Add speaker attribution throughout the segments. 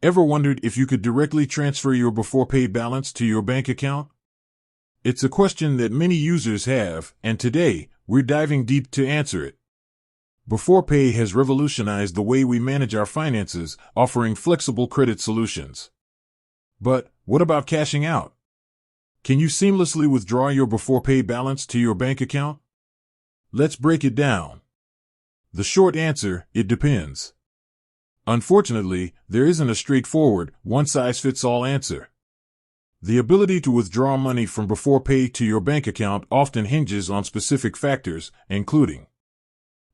Speaker 1: Ever wondered if you could directly transfer your Beforepay balance to your bank account? It's a question that many users have, and today, we're diving deep to answer it. Beforepay has revolutionized the way we manage our finances, offering flexible credit solutions. But what about cashing out? Can you seamlessly withdraw your Beforepay balance to your bank account? Let's break it down. The short answer, it depends. Unfortunately, there isn't a straightforward, one-size-fits-all answer. The ability to withdraw money from Beforepay to your bank account often hinges on specific factors, including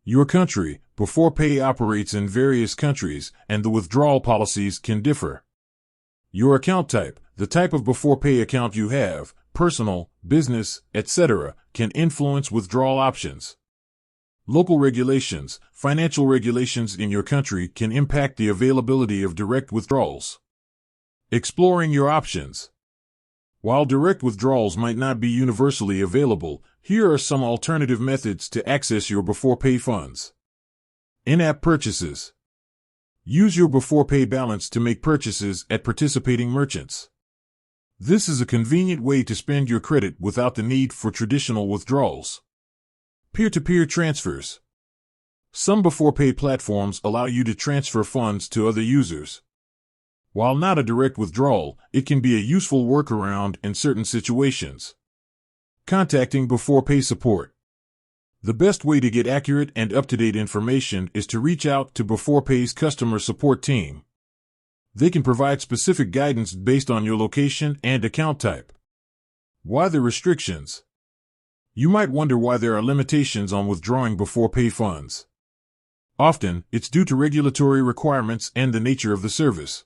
Speaker 1: your country. Beforepay operates in various countries, and the withdrawal policies can differ. Your account type, the type of Beforepay account you have, personal, business, etc., can influence withdrawal options. Local regulations, financial regulations in your country can impact the availability of direct withdrawals. Exploring your options. While direct withdrawals might not be universally available, here are some alternative methods to access your Beforepay funds. In-app purchases. Use your Beforepay balance to make purchases at participating merchants. This is a convenient way to spend your credit without the need for traditional withdrawals. Peer-to-peer transfers. Some Beforepay platforms allow you to transfer funds to other users. While not a direct withdrawal, it can be a useful workaround in certain situations. Contacting Beforepay support. The best way to get accurate and up-to-date information is to reach out to Beforepay's customer support team. They can provide specific guidance based on your location and account type. Why the restrictions? You might wonder why there are limitations on withdrawing Beforepay funds. Often, it's due to regulatory requirements and the nature of the service.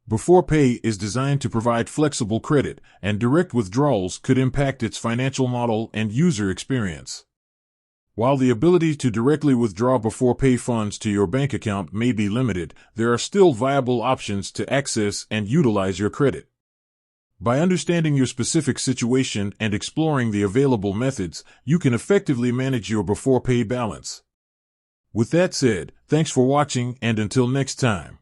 Speaker 1: Beforepay is designed to provide flexible credit, and direct withdrawals could impact its financial model and user experience. While the ability to directly withdraw Beforepay funds to your bank account may be limited, there are still viable options to access and utilize your credit. By understanding your specific situation and exploring the available methods, you can effectively manage your Beforepay balance. With that said, thanks for watching, and until next time.